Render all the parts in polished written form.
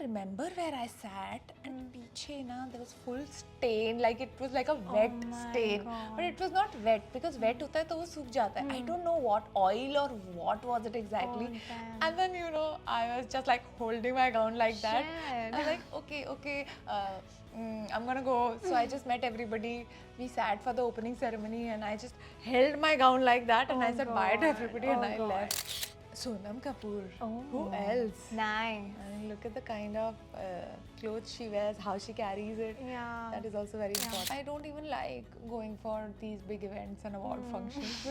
remember where I sat and पीछे ना there was full stain, like it was like a wet stain, but it was not wet because wet होता है तो वो सूख जाता है. I don't know what oil or what was it exactly. And then you know I was just like holding my gown like that. I was like okay. I'm gonna go. So I just met everybody. We sat for the opening ceremony and I just held my gown like that and I said bye to everybody and I left. Sonam Kapoor. Who else? Nice. And look at the kind of clothes she wears, how she carries it. Yeah. That is also very important. I don't even like going for these big events and award functions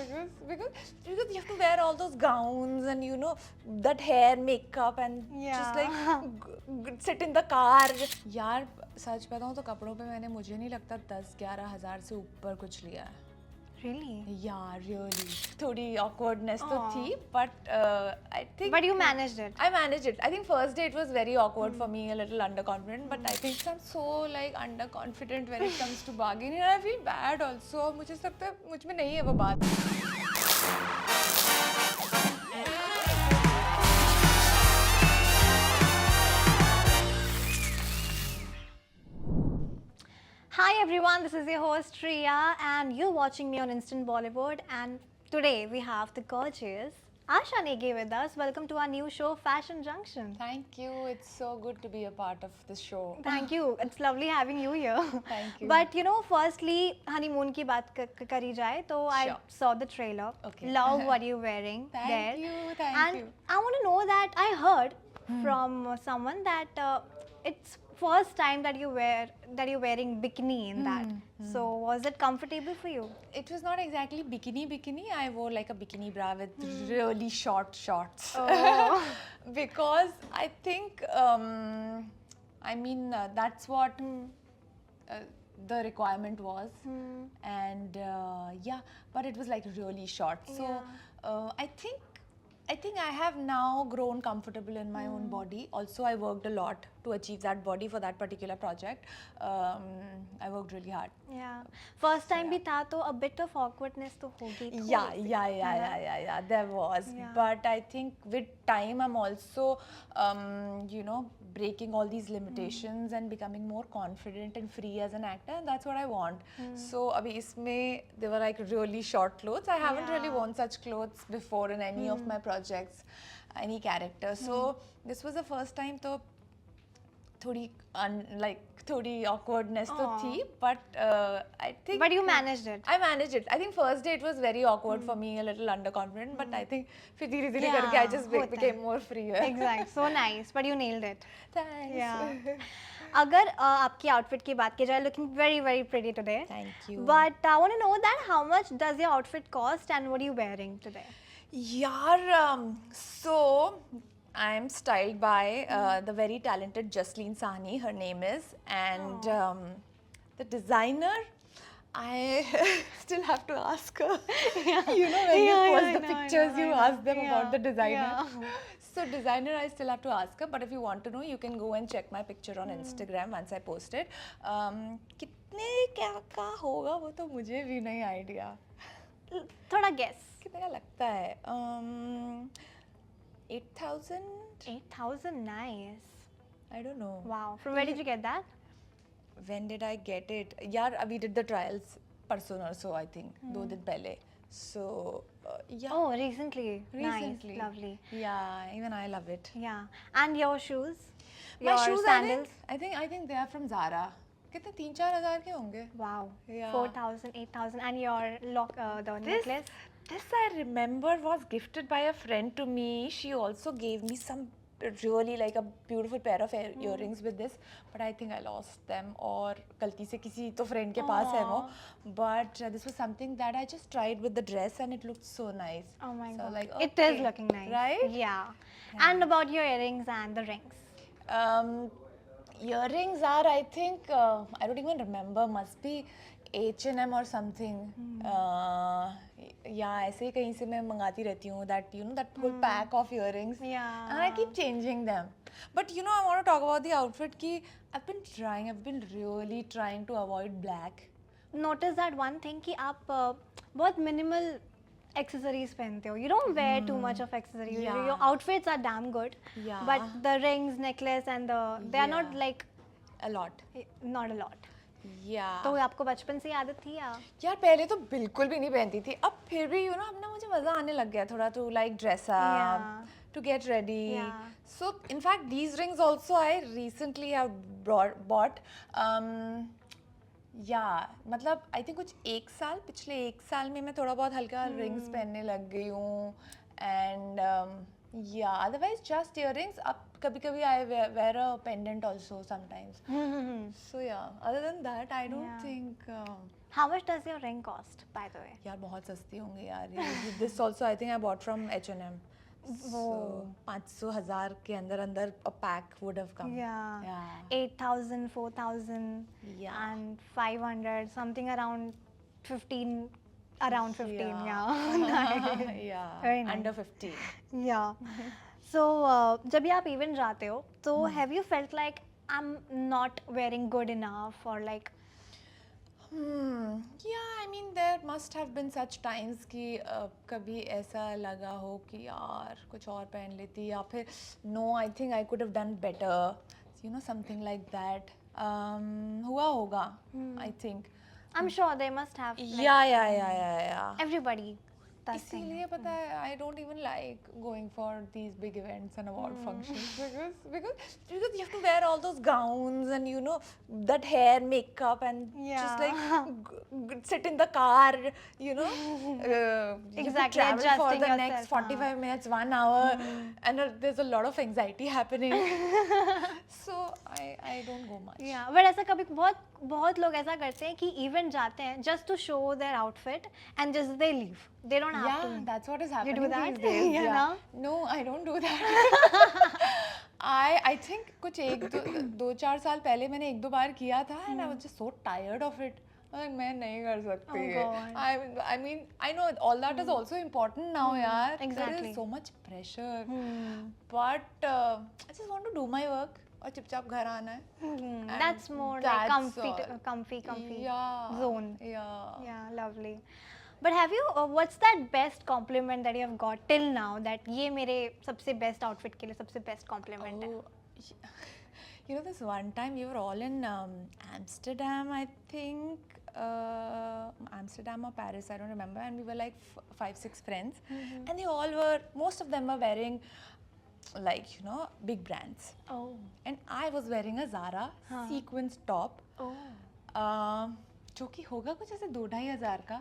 because you have to wear all those gowns and you know that hair, makeup and just like sit in the car. यार सच बताऊँ तो कपड़ों पे मैंने मुझे नहीं लगता 10-11 हज़ार से ऊपर कुछ लिया है. Really? Yeah, really. थोड़ी awkwardness तो थी, but I think. But you managed it. I managed it. I think first day it was very awkward for me, a little underconfident. But I think I'm so like underconfident when it comes to bargaining, and I feel bad also. मुझे लगता है मुझ में नहीं है वो बात. Hi everyone, this is your host Riya and you're watching me on Instant Bollywood, and today we have the gorgeous Asha Negi with us. Welcome to our new show Fashion Junction. Thank you. It's so good to be a part of this show. Thank you. It's lovely having you here. Thank you. But you know, firstly, honeymoon की बात करी जाए तो I saw the trailer. Okay. Love what you're wearing there. Thank you. Thank and you. I want to know that I heard from someone that it's first time that you're wearing bikini in that. So was it comfortable for you? It was not exactly bikini. I wore like a bikini bra with really short shorts. Oh. Because I think, that's what the requirement was. And yeah, but it was like really short. So I think I have now grown comfortable in my own body. Also, I worked a lot to achieve that body for that particular project. I worked really hard. Yeah. First time भी था तो a bit of awkwardness तो होगी. Yeah. There was. Yeah. But I think with time, I'm also, breaking all these limitations and becoming more confident and free as an actor. And that's what I want. So, abhi isme, they were like really short clothes. I haven't really worn such clothes before in any of my projects, any character. So, this was the first time तो थोड़ी awkwardness तो थी, but I think. But you managed it. I managed it. I think first day it was very awkward for me, a little underconfident, but I think फिर धीरे-धीरे करके I just became more freer. Exactly. So nice. But you nailed it. Thanks. Yeah. अगर आपकी outfit की बात की जाए, looking very very pretty today. Thank you. But I want to know that how much does your outfit cost and what are you wearing today? Yaar, so I'm styled by the very talented Jasleen Sahni, her name is, and the designer, I still have to ask her. You know, when you post the pictures, you ask them about the designer. So designer, I still have to ask her, but if you want to know, you can go and check my picture on Instagram once I post it. कितने क्या का होगा वो तो मुझे भी नहीं idea. थोड़ा guess. कितने का लगता है? 8,000? 8,000, nice. I don't know. Wow. From where did you get that? When did I get it? Yeah, we did the trials परसों नरसों I think 2 दिन पहले. So yeah. Oh, recently. Recently. Nice, lovely. Yeah, even I love it. Yeah. And your shoes? My your shoes, sandals? I think they are from Zara. कितने 3-4 हज़ार के होंगे? Wow. Yeah. 4,000, 8,000. And your the necklace? This I remember was gifted by a friend to me. She also gave me some really like a beautiful pair of earrings with this, but I think I lost them or गलती से किसी तो friend के पास है वो. But this was something that I just tried with the dress and it looked so nice. Oh my So god. like, It is looking nice. Right? Yeah. And about your earrings and the rings? Earrings are, I think, I don't even remember, must be H&M or something. Yeah, ऐसे ही कहीं से मैं मंगाती रहती हूँ that whole pack of earrings. Yeah. And I keep changing them. But you know, I want to talk about the outfit ki I've been really trying to avoid black. Notice that one thing कि आप बहुत minimal accessories पहनते हो. You don't wear too much of accessories. Yeah. Your outfits are damn good. Yeah. But the rings, necklace and they are not Yeah. like A lot. not a lot. Yeah. तो आपको बचपन से ही आदत थी या? यार पहले तो बिल्कुल भी नहीं पहनती थी, अब फिर भी अब ना मुझे मज़ा आने लग गया थोड़ा to like dress up, to get ready. Yeah. So in fact these rings also I recently have bought. मतलब आई थिंक कुछ पिछले एक साल में मैं थोड़ा बहुत हल्का रिंग्स पहनने लग गई हूँ. And otherwise just earrings. अब कभी कभी I wear a pendant also sometimes. So yeah, other than that I don't think. How much does your ring cost, by the way? यार बहुत सस्ती होंगी यार ये. This also I think I bought from H&M. So 500,000 के अंदर a pack would have come. Yeah. 8,000, 4,000, Yeah. and 500, something around 15. Around 15, yeah. Nice. Yeah. Very nice. Under 15. Yeah. So जब भी आप event जाते हो, तो have you felt like I'm not wearing good enough or like? Yeah, I mean there must have been such times कि कभी ऐसा लगा हो कि यार कुछ और पहन लेती या फिर no, I think I could have done better. Something like that. हुआ होगा, I think. I'm sure they must have. Like, Yeah. Everybody does thing. इसीलिए पता है I don't even like going for these big events and award functions because you have to wear all those gowns and that hair, makeup and just like sit in the car, you have to Exactly, travel for adjusting the yourself, next 45 minutes, 1 hour, and there's a lot of anxiety happening. So I don't go much. Yeah, but ऐसा कभी बहुत लोग ऐसा करते हैं कि event जाते हैं just to show their outfit and just they leave. They don't have to. Yeah, that's what is You happening do that? these days. Yeah, no? No, I don't do that. I think कुछ दो चार साल पहले मैंने एक दो बार किया था and I was just so tired of it. मैं नहीं कर सकती. Oh God. I mean, I know all that is also important now, यार. Exactly. There is so much pressure. But I just want to do my work और चुपचाप घर आना है. And That's more like that's comfy Yeah. zone. Yeah. Yeah, lovely. But have you, what's that best compliment that you have got till now that ये मेरे सबसे best outfit के लिए सबसे best compliment है? Oh, this one time we were all in Amsterdam, I think. Amsterdam or Paris, I don't remember. And we were like 5-6 friends. And most of them were wearing like, big brands. Oh. And I was wearing a Zara sequins top. Oh. जो कि होगा कुछ ऐसे 2-2,500 का.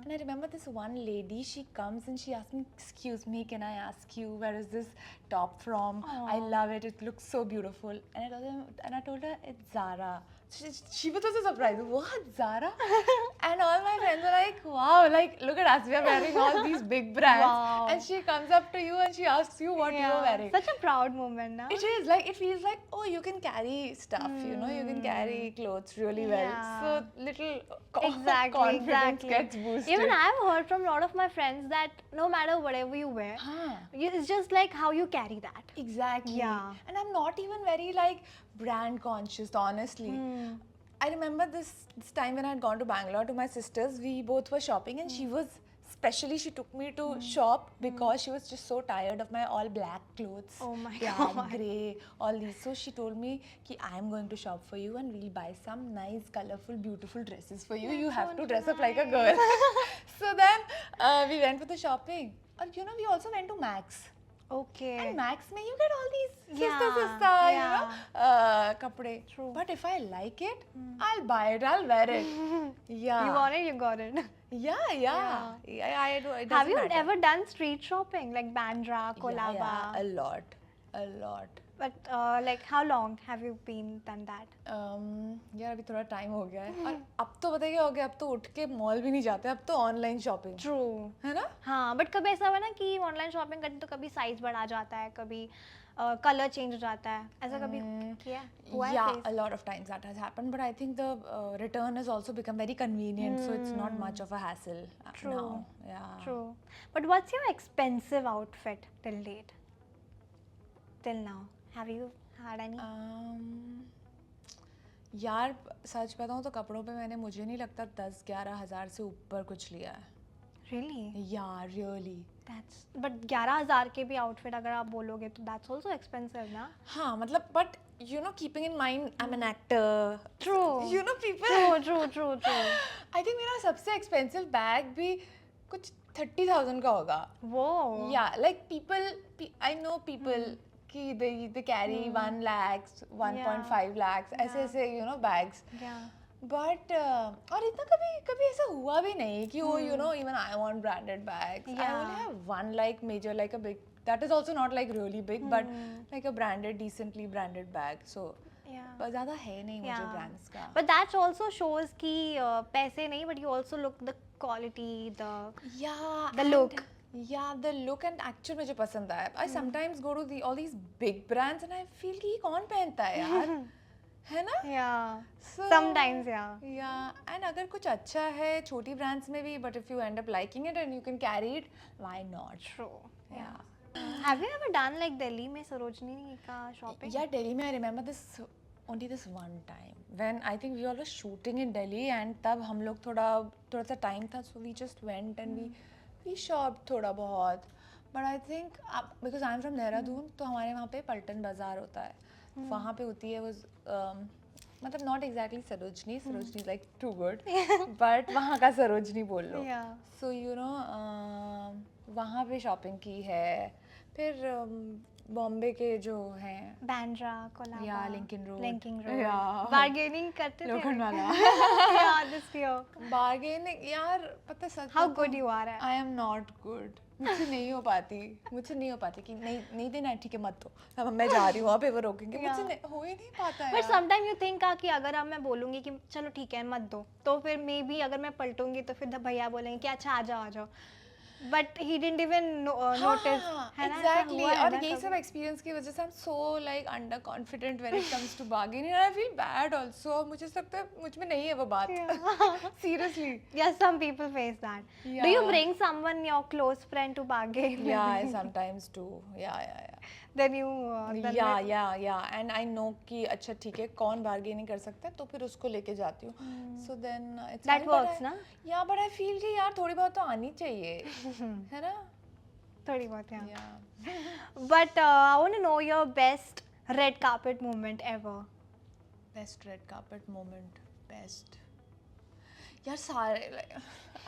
And I remember this one lady, she comes and she asked me, excuse me, can I ask you, where is this top from? I love it, it looks so beautiful. And I told her, it's Zara. She was also surprised. What, Zara? And all my friends were like, wow, like look at us, we are wearing all these big brands. Wow. And she comes up to you and she asks you what you are wearing. Such a proud moment, no? It is like, it feels like, oh, you can carry stuff, you can carry clothes really well. Yeah. So little Exactly. confidence gets boosted. Even I've heard from a lot of my friends that no matter whatever you wear, it's just like how you carry that. Exactly. Yeah. And I'm not even very like brand conscious, honestly. I remember this time when I had gone to Bangalore to my sister's, we both were shopping and she took me to shop because she was just so tired of my all black clothes. Oh my black, God. grey, all these. So she told me ki I am going to shop for you and we'll buy some nice, colorful, beautiful dresses for you. You have to dress up like a girl. So then we went for the shopping. And we also went to Max. Okay. And Max mein you get all these Yeah. kapde. True. But if I like it, I'll buy it, I'll wear it. Yeah. You want it, you got it. Yeah. I do. It Have doesn't you matter. ever done street shopping like Bandra, Kolaba? Yeah, a lot. But like how long have you been done that? यार अभी थोड़ा time हो गया है और अब तो पता है क्या हो गया, अब तो उठ के मॉल भी नहीं जाते, अब तो ऑनलाइन शॉपिंग. True. है ना? हाँ, बट कभी ऐसा हुआ ना कि ऑनलाइन शॉपिंग करते तो कभी साइज बढ़ा जाता है, कभी कलर चेंज हो जाता है, ऐसा कभी किया है? हुआ है Yeah, face? a lot of times that has happened, but I think the return has also become very convenient, so it's not much of a hassle now. Yeah. True. But what's your expensive outfit till date? Till now, have you had any? यार सच बताऊँ तो कपड़ों पे मैंने मुझे नहीं लगता 10-11 हज़ार से ऊपर कुछ लिया है. Really? Yeah, really. That's but 11,000 के भी outfit अगर आप बोलोगे तो that's also expensive ना? हाँ मतलब but you know keeping in mind I'm an actor. True. You know people. True. I think मेरा सबसे expensive bag भी कुछ 30,000 का होगा. Whoa. Yeah, like people, I know people कि they carry 1 lakhs, 1.5 lakhs, ऐसे you know bags. Yeah. But और इतना कभी ऐसा हुआ भी नहीं कि oh you know even I want branded bags. I Yeah. only have one like major like a big that is also not like really big but like a branded decently branded bag. So Yeah. पर ज़्यादा है नहीं मुझे Yeah. brands का. But that also shows कि पैसे नहीं but you also look the quality, Yeah, the and- look. Yeah, the look and actual मुझे पसंद आया. I sometimes go to all these big brands and I feel कि ये कौन पहनता है यार, है ना? Yeah. So, Sometimes, yeah. Yeah, and अगर कुछ अच्छा है छोटी brands में भी, but if you end up liking it and you can carry it, why not? True. Yeah. Have you ever done like Delhi में सरोजनी का shopping? Yeah, Delhi में I remember only this one time when I think we all were shooting in Delhi and तब हम लोग थोड़ा सा time था so we just went and we shopped थोड़ा बहुत. But I think because I'm from Dehradun तो हमारे वहाँ पे पल्टन बाजार होता है. वहाँ पे होती है मतलब not exactly Sarojini is like too good but वहाँ का सरोजनी बोल लो. Yeah. So you know वहाँ पे shopping की है. फिर बॉम्बे के जो हैं Bandra, Colaba. Yeah, Lincoln Road. Lincoln Road. Yeah. Bargaining करते थे. लोखंड वाला. Yeah, this year. बार्गेनिंग यार पता सच How बताऊं, good you are at. I am not good. मुझसे नहीं हो पाती कि नहीं देना है ठीक है मत दो. अब मैं जा रही हूँ वहाँ पे वो रोकेंगे मुझसे हो ही नहीं पाता But यार. sometimes you think कि अगर अब मैं बोलूँगी कि चलो ठीक है मत दो तो फिर मे बी अगर मैं पलटूंगी तो फिर भैया बोलेंगे कि अच्छा आ जाओ but he didn't even notice है ना, ऐसा Exactly. हुआ है और ना यही कभी? सब experience की वजह से I'm so like under confident when it comes to bargaining and I feel bad also. और मुझे लगता है मुझ में नहीं है वो बात. Seriously. Yes, some people face that. Do you Yeah. bring someone your close friend to bargain? Yeah, I sometimes do. Yeah. Then you Yeah. And I know कि अच्छा ठीक है कौन bargaining कर सकता है तो फिर उसको लेके जाती हूँ. So then it's That fine, but works, ना? Yeah, but I feel कि यार थोड़ी बहुत तो आनी चाहिए. है ना? थोड़ी बहुत yeah. Yeah. But I want to know your best red carpet moment ever. Best red carpet moment. Best. यार सारे like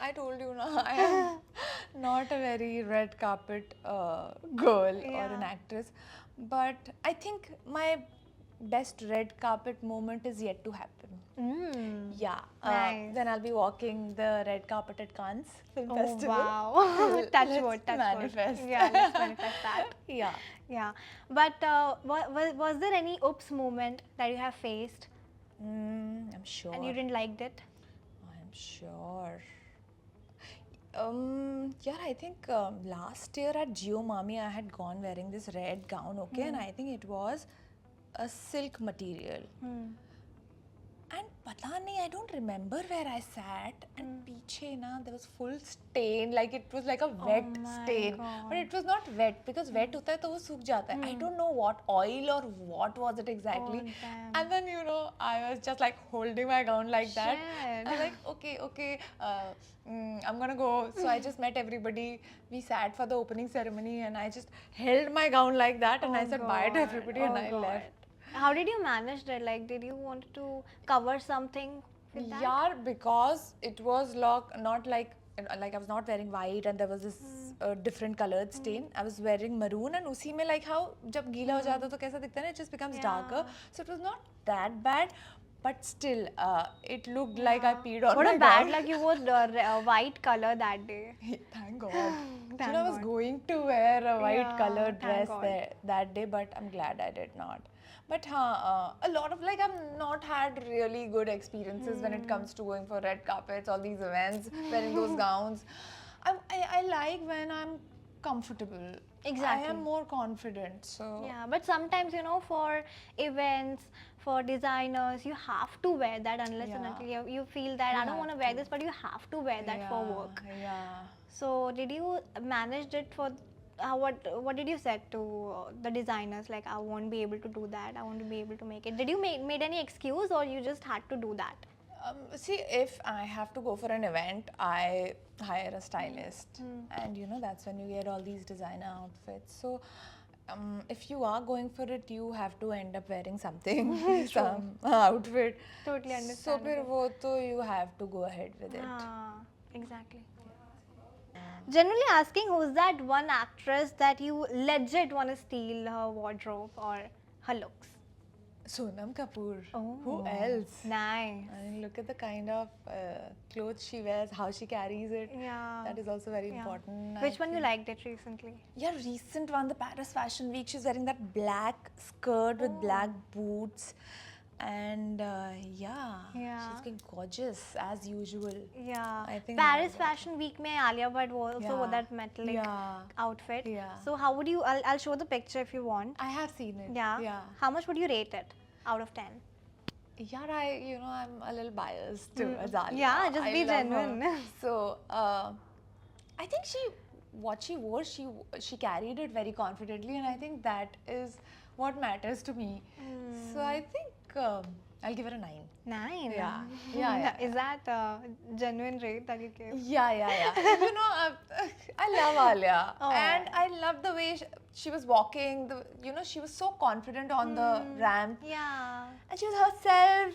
I told you ना I am not a very red carpet girl or an Yeah. actress, but I think my best red carpet moment is yet to happen. Yeah, Nice. then I'll be walking the red carpet at Cannes Film Oh Festival. wow. Touch Let's wood, touch manifest. wood. Yeah, let's manifest that. Yeah. Yeah. But was there any oops moment that you have faced I'm sure. and you didn't liked it? I'm sure. Yeah, I think last year at Geo Mami, I had gone wearing this red gown, okay, and I think it was a silk material. And pata nahi, I don't remember where I sat, and पीछे ना there was full stain, like it was like a wet my stain, God. but it was not wet because wet होता है तो वो सूख जाता है. I don't know what oil or what was it exactly. Oh, damn. And then you know I was just like holding my gown like that. Shit. I was like okay, I'm gonna go. So I just met everybody. We sat for the opening ceremony, and I just held my gown like that, and I said bye to everybody, and I left. How did you manage that? Like, did you want to cover something with that? Yeah, because it was not like I was not wearing white and there was this different colored stain. I was wearing maroon and उसी में like how जब गीला हो जाता है तो कैसा दिखता है ना, it just becomes darker. So it was not that bad, but still it looked like I peed on What my a bad gown. luck you wore white color that day. Thank God. Thank I was God. going to wear a white Yeah, colored thank dress God. that day, but I'm glad I did not. But a lot of like I've not had really good experiences when it comes to going for red carpets, all these events, wearing those gowns. I like when I'm comfortable. Exactly. I am more confident. So Yeah, but sometimes you know for events, for designers, you have to wear that unless and Yeah. until you feel that I don't have want to wear this, but you have to wear that for work. Yeah. So did you manage it for what did you say to the designers, like I won't be able to do that, I won't be able to make it? Did you made any excuse or you just had to do that? See, if I have to go for an event, I hire a stylist, and you know that's when you get all these designer outfits. So, if you are going for it, you have to end up wearing something, some outfit. Totally So, understandable. फिर वो तो you have to go ahead with it. Exactly. Generally asking, who's that one actress that you legit want to steal her wardrobe or her looks? Sonam Kapoor. Oh, Who else? Nice. I mean, look at the kind of clothes she wears, how she carries it. Yeah. That is also very Yeah. important. Which one you liked it recently? Yeah, recent one, the Paris Fashion Week. She's wearing that black skirt with black boots, and yeah, Yeah. she's looking gorgeous as usual. Yeah. I think Paris that- Fashion Week mein Alia Bhatt also wore Yeah. that metallic Yeah. outfit. Yeah. So how would you? I'll show the picture if you want. I have seen it. Yeah. Yeah. How much would you rate it out of 10? Yeah, I'm a little biased to Azalia. Yeah, just I be love her. genuine. So, I think what she wore, she carried it very confidently, and I think that is what matters to me. So I think I'll give her a 9. 9. Yeah. Yeah. Is that a genuine rate that you gave? Yeah. You know, I love Alia, Oh. and I love the way she was walking. She was so confident on the ramp, Yeah. and she was herself.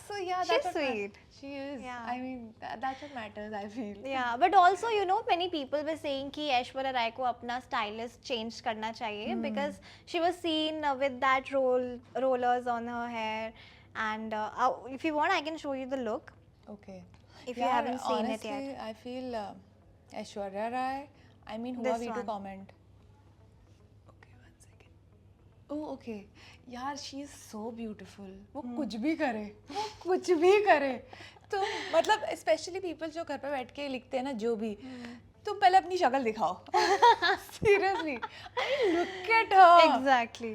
So yeah, She's that's what sweet. She is. Yeah. I mean, that's what matters. I feel. Yeah, but also many people were saying कि ऐश्वर्या राय को अपना stylist change करना चाहिए because she was seen with that rollers on her hair, and if you want I can show you the look Okay. if you haven't seen honestly, it yet. I feel Aishwarya Rai. I mean, who This are we to one. comment? Okay, 1 second. Oh, okay. यार she is so beautiful. वो कुछ भी करे. तो मतलब especially people जो घर पे बैठ के लिखते हैं ना जो भी, तुम पहले अपनी शक्ल दिखाओ. Seriously, I mean, look at her. Exactly.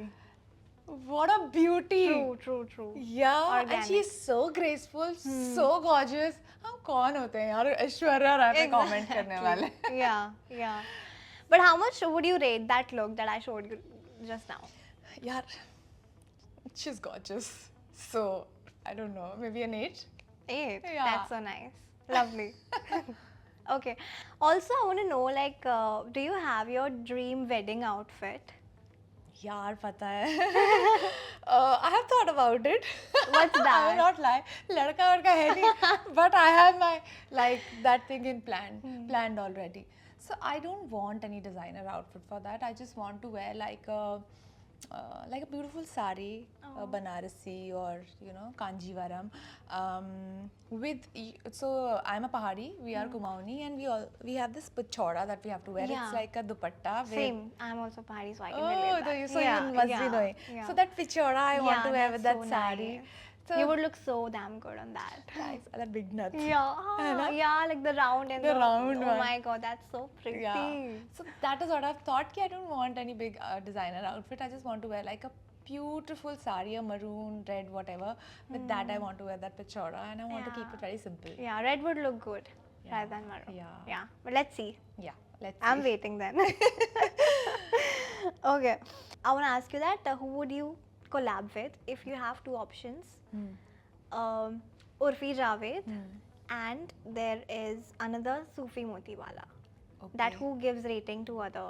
What a beauty. True. Yeah, and Organic. she is so graceful, so gorgeous. हम कौन होते हैं यार ऐश्वर्या राय पे comment करने वाले? Yeah. But how much would you rate that look that I showed you just now? यार, she's gorgeous. So I don't know, maybe an 8. 8. Yeah. That's so nice. Lovely. Okay. Also, I want to know, like, do you have your dream wedding outfit? यार पता है. I have thought about it. What's I that? will not lie. लड़का वड़का है नहीं. But I have my that thing in planned already. So I don't want any designer outfit for that. I just want to wear like a beautiful sari, Banarasi or Kanjivaram. So I'm a Pahari. We are Kumaoni, and we have this pichora that we have to wear. Yeah. It's like a dupatta. with- Same. I'm also Pahari, so I can Oh, relate so that. you must be knowing. Yeah. So that pichora I want to wear that's with that so sari. nice. So You would look so damn good on that. thanks. That big nuts. Yeah, like the round and The round oh one. my god, that's so pretty. Yeah. So that is what I've thought. I don't want any big designer outfit. I just want to wear like a beautiful sari, a maroon, red, whatever. With that, I want to wear that pichora, and I want to keep it very simple. Yeah, red would look good rather than maroon. Yeah. But let's see. Yeah. Let's I'm see. waiting then. Okay. I want to ask you that who would you collab with if you have two options? Urfi Javed and there is another Sufi Motiwala. That Okay. who gives rating to other.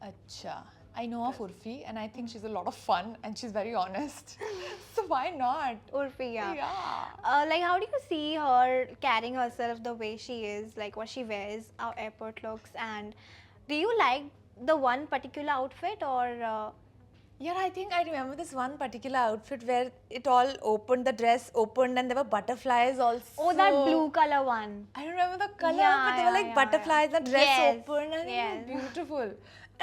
Acha. I know of Urfi, and I think she's a lot of fun, and she's very honest. So why not? Urfi, yeah. Yeah. Like how do you see her carrying herself the way she is, like what she wears, how airport looks, and do you like the one particular outfit or Yeah, I think I remember this one particular outfit where it all opened, the dress opened, and there were butterflies also. oh, that blue color one? I don't remember the color, Yeah, but they were like yeah, butterflies, the dress Yes, opened, and yes. it was beautiful.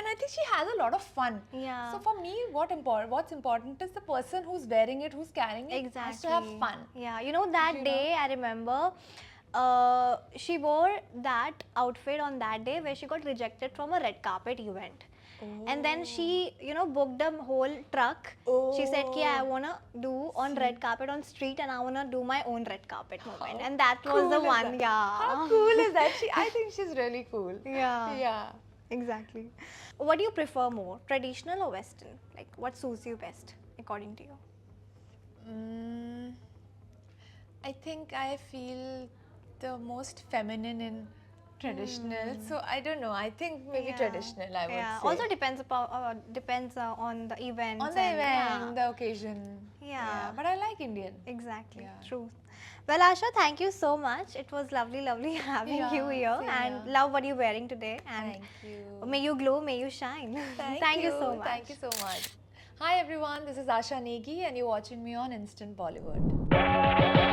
And I think she has a lot of fun. Yeah. So for me, what's important is the person who's wearing it, who's carrying it, Exactly. has to have fun. Yeah, that day I remember she wore that outfit on that day where she got rejected from a red carpet event. And then she, booked a whole truck. She said, I want to do on red carpet on street and I want to do my own red carpet moment. And that was Cool the is one, that? yeah. How cool is that? I think she's really cool. Yeah. Yeah. Exactly. What do you prefer more, traditional or Western? Like, what suits you best, according to you? I think I feel the most feminine in traditional. So I don't know. I think maybe Yeah. traditional. I would Yeah. say. Also depends on the event. On the event, the occasion. Yeah. But I like Indian. Exactly. Yeah. True. Well, Asha, thank you so much. It was lovely having Yeah, you here, same and here. love what you're wearing today. And Thank you. may you glow, may you shine. Thank you so much. Thank you so much. Hi everyone, this is Asha Negi and you're watching me on Instant Bollywood.